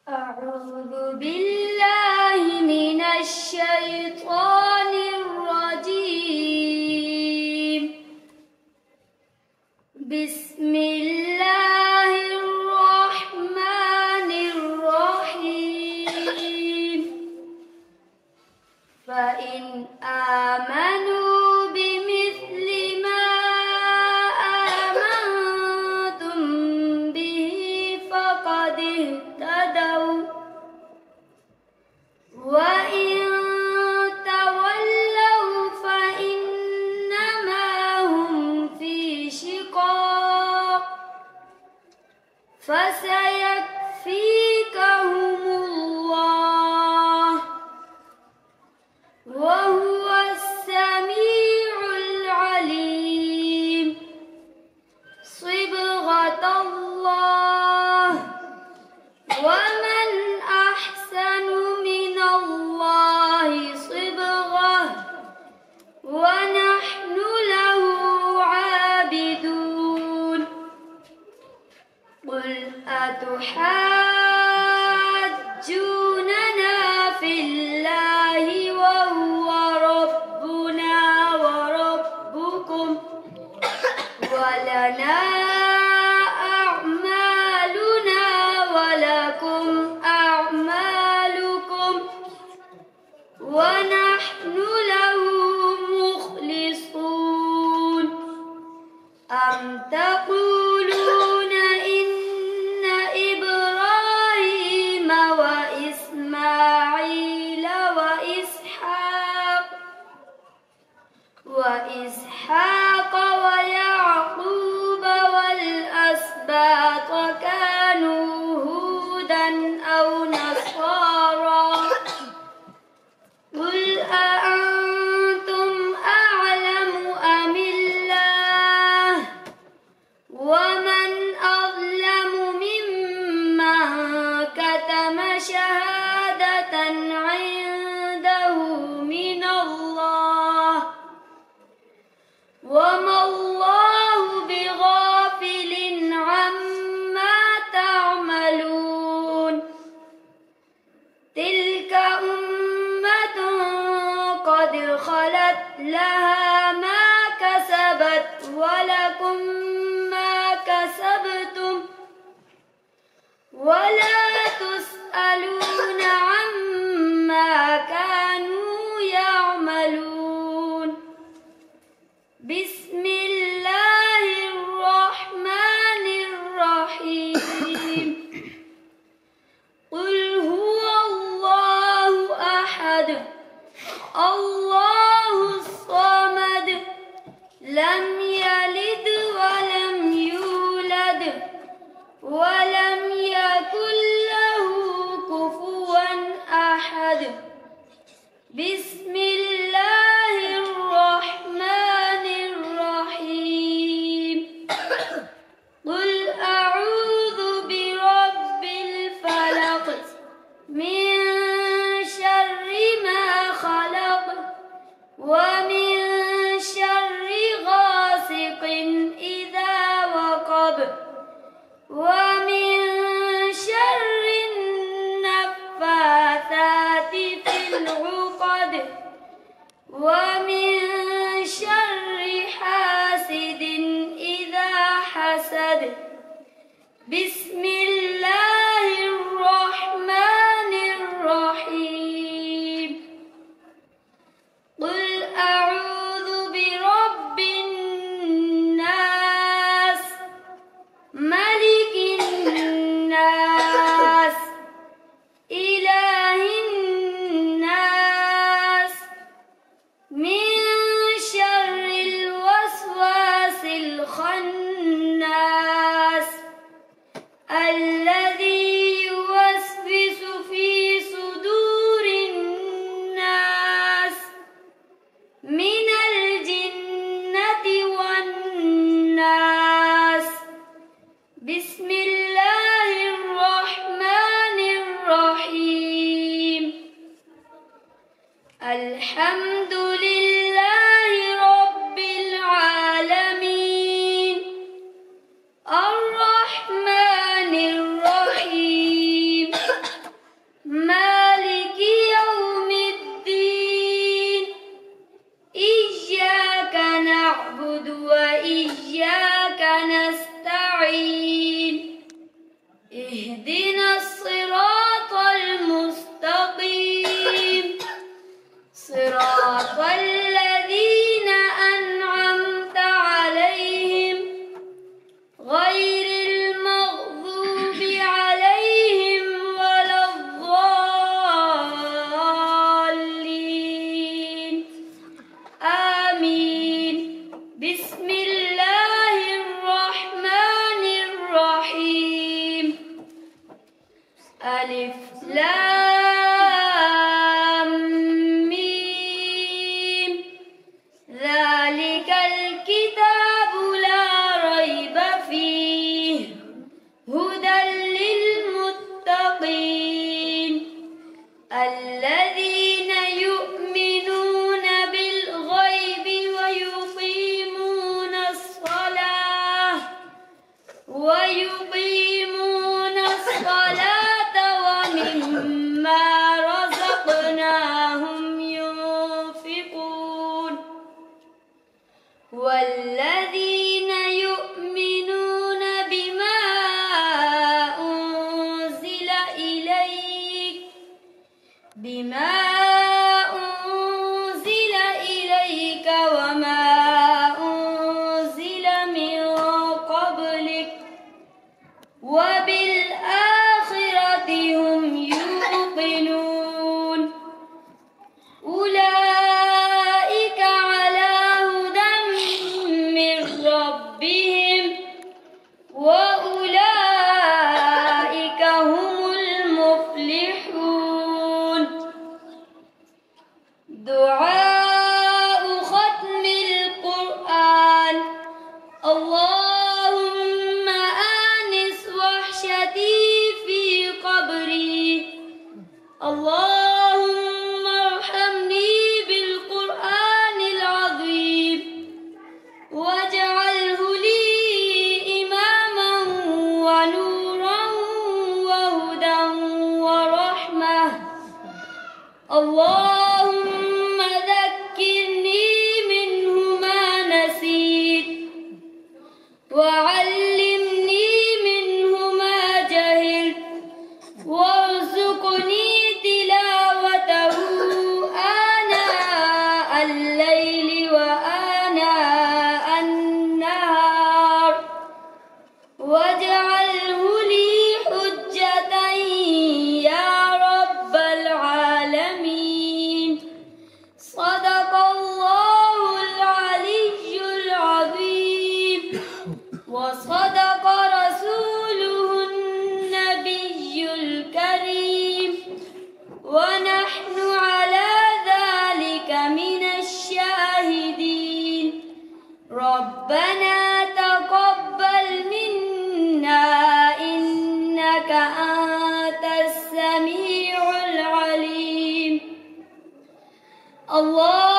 أعوذ بالله من الشيطان الرجيم. بسم الله الرحمن الرحيم. فإن آمنوا بمثل ما آمنتم به فقد اهتدوا، وإن تولوا فإنما هم في شقاق، فسيكفيكهم الله وهو السميع العليم. صبغة الله، ومن أحسن من الله صبغة، ونحن له عابدون. قل أتحاجوننا في الله وهو ربنا وربكم ولنا أعمالنا ولكم أعمالكم ونحن له مخلصون. أم تقولون إن إبراهيم وإسماعيل وإسحاق ويعقوب والأسباط كانوا هودا أو نصارى؟ قل أأنتم أعلم أم الله؟ ومن أظلم ممن كتم شهادة عنده من الله، وما الله بغافل عما تعملون. تلك أمة قد خلت لها ما كسبت ولكم ما كسبتم ولا تسألون عما كانوا يعملون. بسم الله الرحمن الرحيم. قل هو الله أحد الله الصمد، لم يلد ولم يولد ولم يكن له كفوا أحد. بسم الله الرحمن الرحيم. قل أعوذ برب الفلق من شر ما خلق، ومن شر غاسق إذا وقب، ومن شر النفاثات في العقد، ومن شر حاسد إذا حسد. بسم الله الرحمن الرحيم. قل أعوذ برب الناس ملك الناس إله الناس من شر الوسواس الخناس الذي يوسوس في صدور الناس من الجنة والناس. بسم الله الرحمن الرحيم. الحمد لله رب العالمين، الرحمن الرحيم، ألف لام ميم ذلك الكتاب لا ريب فيه هدى للمتقين الذين يؤمنون بالغيب ويقيمون الصلاة ومما رزقناهم ينفقون والذين يؤمنون بما أنزل إليك وما أنزل من قبلك وبالآخرة هم يوقنون أولئك على هدى من ربهم وأولئك هم المفلحون دعاء ختم القرآن اللهم آنس وحشتي في قبري اللهم ارحمني بالقرآن العظيم واجعله لي إماما ونورا وهدى ورحمة اللهم ذكرني منه ما نسيت وعلمني منه ما جهلت وارزقني تلاوته آناء الليل وآناء النهار واجعله لي حجة يا رب العالمين صدق الله العلي العظيم وصدق رسوله النبي الكريم ونحن على ذلك من الشاهدين ربنا تقبل منا إنك أنت السميع العليم الله